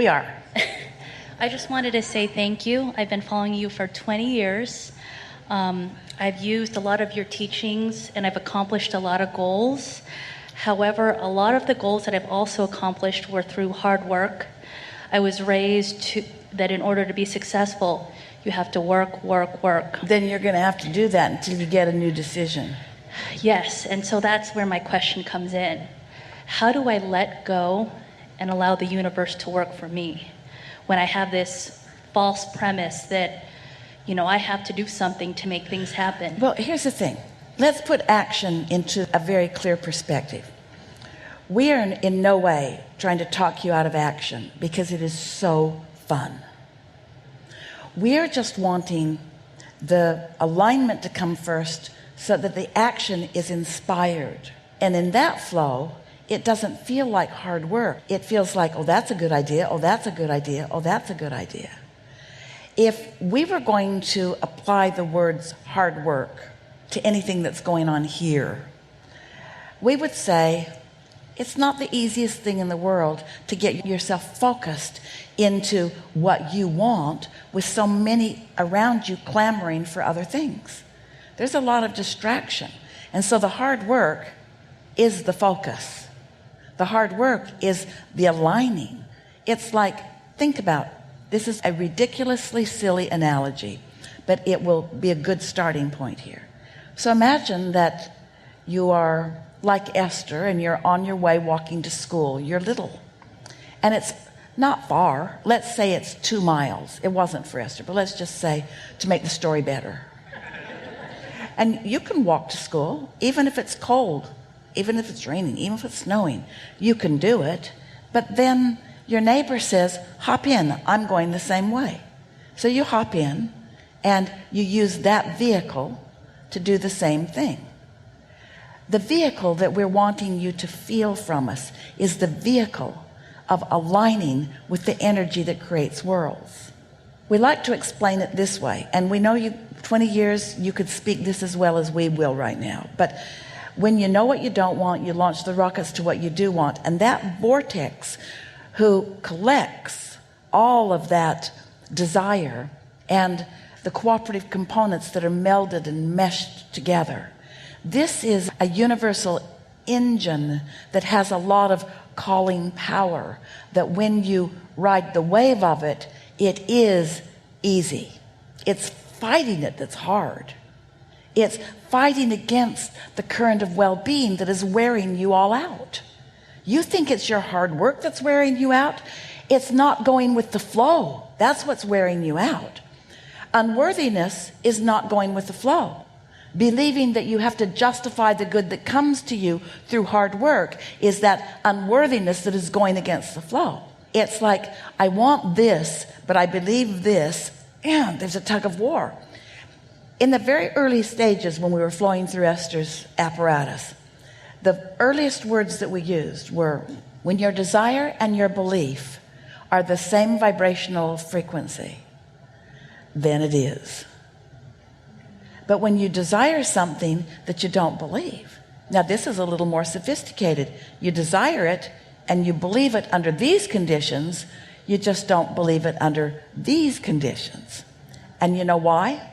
we are. I just wanted to say thank you. I've been following you for 20 years. I've used a lot of your teachings and I've accomplished a lot of goals. However, a lot of the goals that I've also accomplished were through hard work. I was raised that in order to be successful, you have to work. Then you're going to have to do that until you get a new decision. Yes, and so that's where my question comes in. How do I let go and allow the universe to work for me when I have this false premise that, I have to do something to make things happen? Well, here's the thing. Let's put action into a very clear perspective. We are in no way trying to talk you out of action because it is so fun. We are just wanting the alignment to come first so that the action is inspired. And in that flow, it doesn't feel like hard work. It feels like, oh, that's a good idea. Oh, that's a good idea. Oh, that's a good idea. If we were going to apply the words hard work to anything that's going on here, we would say it's not the easiest thing in the world to get yourself focused into what you want with so many around you clamoring for other things. There's a lot of distraction. And so the hard work is the focus. The hard work is the aligning. It's like, think about it. This is a ridiculously silly analogy, but it will be a good starting point here. So imagine that you are like Esther and you're on your way walking to school. You're little and it's not far. Let's say it's 2 miles. It wasn't for Esther, but let's just say to make the story better. And you can walk to school, even if it's cold, even if it's raining, even if it's snowing, you can do it. But then your neighbor says, hop in, I'm going the same way. So you hop in and you use that vehicle to do the same thing. The vehicle that we're wanting you to feel from us is the vehicle of aligning with the energy that creates worlds. We like to explain it this way, and we know 20 years you could speak this as well as we will right now, but when you know what you don't want, you launch the rockets to what you do want, and that vortex who collects all of that desire and the cooperative components that are melded and meshed together. This is a universal engine that has a lot of calling power, that when you ride the wave of it, it is easy. It's fighting it that's hard. It's fighting against the current of well-being that is wearing you all out. You think it's your hard work that's wearing you out. It's not going with the flow. That's what's wearing you out. Unworthiness is not going with the flow. Believing that you have to justify the good that comes to you through hard work is that unworthiness that is going against the flow. It's like, I want this, but I believe this, and there's a tug of war. In the very early stages when we were flowing through Esther's apparatus, the earliest words that we used were, when your desire and your belief are the same vibrational frequency, then it is. But when you desire something that you don't believe, now this is a little more sophisticated. You desire it and you believe it under these conditions, you just don't believe it under these conditions. And you know why?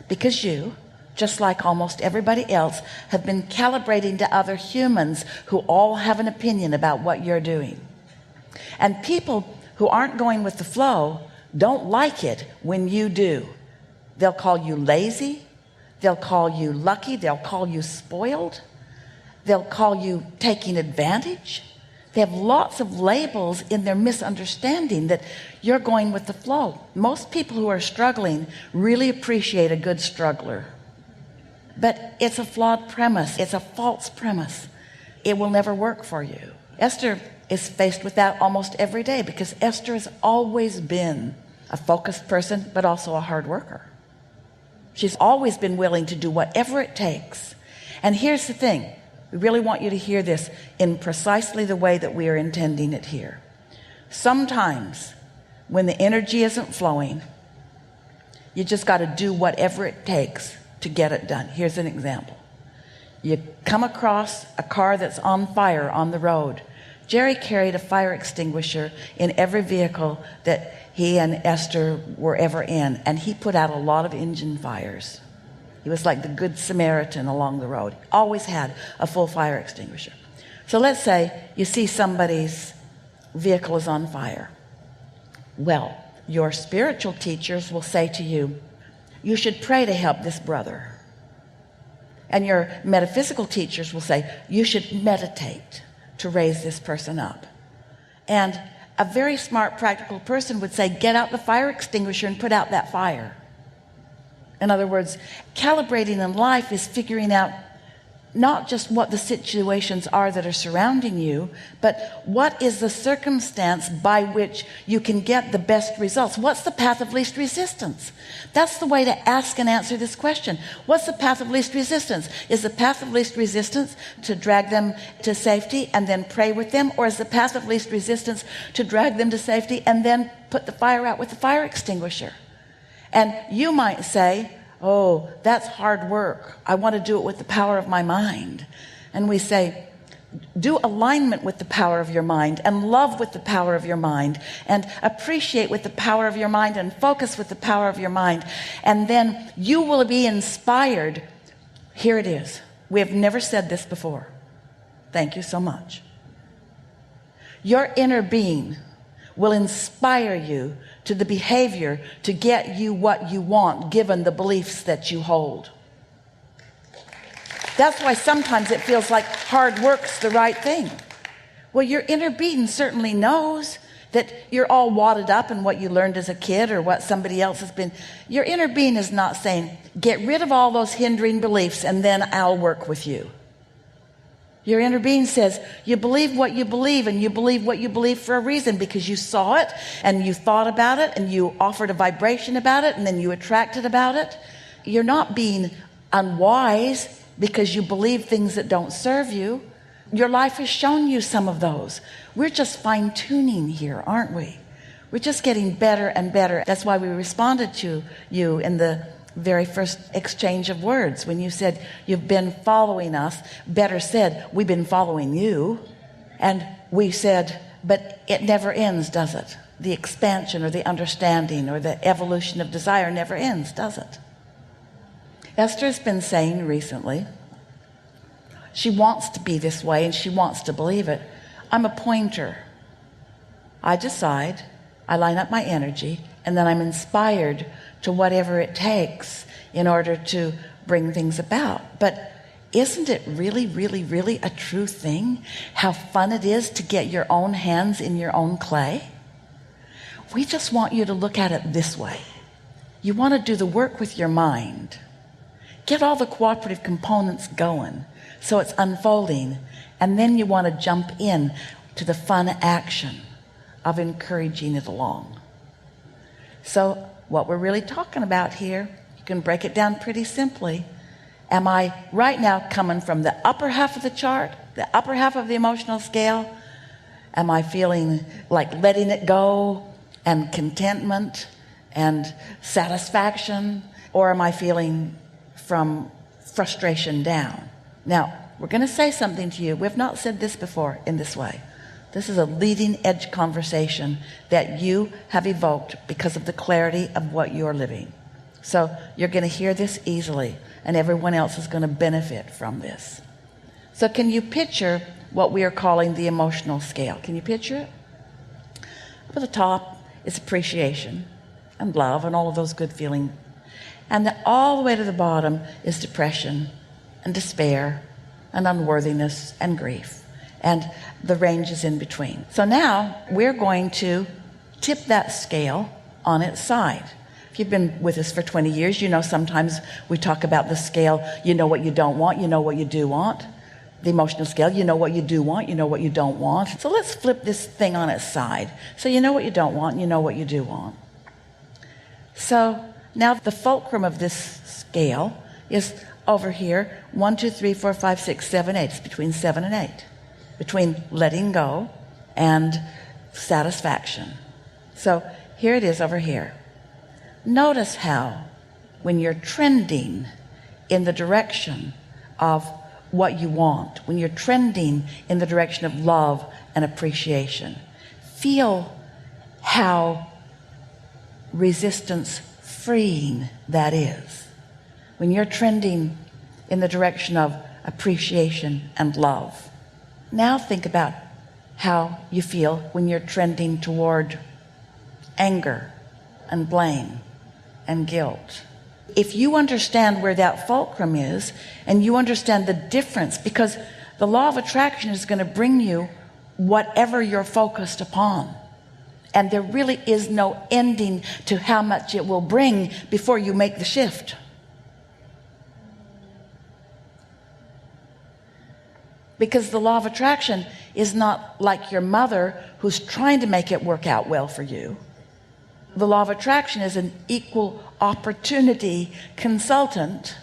Because you, just like almost everybody else, have been calibrating to other humans who all have an opinion about what you're doing. And people who aren't going with the flow don't like it when you do. They'll call you lazy. They'll call you lucky. They'll call you spoiled. They'll call you taking advantage. They have lots of labels in their misunderstanding that you're going with the flow. Most people who are struggling really appreciate a good struggler. But it's a flawed premise. It's a false premise. It will never work for you. Esther is faced with that almost every day because Esther has always been a focused person, but also a hard worker. She's always been willing to do whatever it takes. And here's the thing. We really want you to hear this in precisely the way that we are intending it here. Sometimes when the energy isn't flowing, you just got to do whatever it takes to get it done. Here's an example. You come across a car that's on fire on the road. Jerry carried a fire extinguisher in every vehicle that he and Esther were ever in, and he put out a lot of engine fires. He was like the good Samaritan along the road. Always had a full fire extinguisher. So let's say you see somebody's vehicle is on fire. Well, your spiritual teachers will say to you, you should pray to help this brother. And your metaphysical teachers will say, you should meditate to raise this person up. And a very smart, practical person would say, get out the fire extinguisher and put out that fire. In other words, calibrating in life is figuring out not just what the situations are that are surrounding you, but what is the circumstance by which you can get the best results. What's the path of least resistance? That's the way to ask and answer this question. What's the path of least resistance? Is the path of least resistance to drag them to safety and then pray with them? Or is the path of least resistance to drag them to safety and then put the fire out with the fire extinguisher? And you might say, oh, that's hard work. I want to do it with the power of my mind. And we say, do alignment with the power of your mind, and love with the power of your mind, and appreciate with the power of your mind, and focus with the power of your mind. And then you will be inspired. Here it is. We have never said this before. Thank you so much. Your inner being will inspire you to the behavior to get you what you want, given the beliefs that you hold. That's why sometimes it feels like hard work's the right thing. Well, your inner being certainly knows that you're all wadded up in what you learned as a kid or what somebody else has been. Your inner being is not saying, get rid of all those hindering beliefs and then I'll work with you. Your inner being says, you believe what you believe, and you believe what you believe for a reason, because you saw it and you thought about it and you offered a vibration about it and then you attracted about it. You're not being unwise because you believe things that don't serve you. Your life has shown you some of those. We're just fine-tuning here, aren't we? We're just getting better and better. That's why we responded to you in the very first exchange of words when you said you've been following us. Better said, we've been following you. And we said, but it never ends, does it? The expansion or the understanding or the evolution of desire never ends, does it? Esther's been saying recently, she wants to be this way and she wants to believe it. I'm a pointer. I decide, I line up my energy, and then I'm inspired to whatever it takes in order to bring things about. But isn't it really, really, really a true thing how fun it is to get your own hands in your own clay? We just want you to look at it this way. You want to do the work with your mind. Get all the cooperative components going so it's unfolding, and then you want to jump in to the fun action of encouraging it along. So what we're really talking about here, you can break it down pretty simply. Am I right now coming from the upper half of the chart, the upper half of the emotional scale? Am I feeling like letting it go and contentment and satisfaction? Or am I feeling from frustration down? Now, we're going to say something to you. We've not said this before in this way. This is a leading edge conversation that you have evoked because of the clarity of what you're living. So you're going to hear this easily, and everyone else is going to benefit from this. So can you picture what we are calling the emotional scale? Can you picture it? Up at the top is appreciation and love and all of those good feelings. And all the way to the bottom is depression and despair and unworthiness and grief. And the range is in between. So now we're going to tip that scale on its side. If you've been with us for 20 years, you know sometimes we talk about the scale. You know what you don't want, you know what you do want. The emotional scale, you know what you do want, you know what you don't want. So let's flip this thing on its side. So you know what you don't want, you know what you do want. So now the fulcrum of this scale is over here, 1, 2, 3, 4, 5, 6, 7, 8. It's between 7 and 8. Between letting go and satisfaction. So here it is over here. Notice how when you're trending in the direction of what you want, when you're trending in the direction of love and appreciation, feel how resistance freeing that is. When you're trending in the direction of appreciation and love, now think about how you feel when you're trending toward anger and blame and guilt. If you understand where that fulcrum is, and you understand the difference, because the law of attraction is going to bring you whatever you're focused upon, and there really is no ending to how much it will bring before you make the shift. Because the law of attraction is not like your mother who's trying to make it work out well for you. The law of attraction is an equal opportunity consultant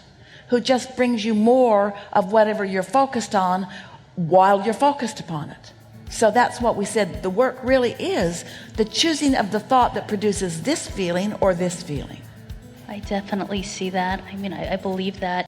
who just brings you more of whatever you're focused on while you're focused upon it. So that's what we said. The work really is the choosing of the thought that produces this feeling or this feeling. I definitely see that. I mean, I believe that.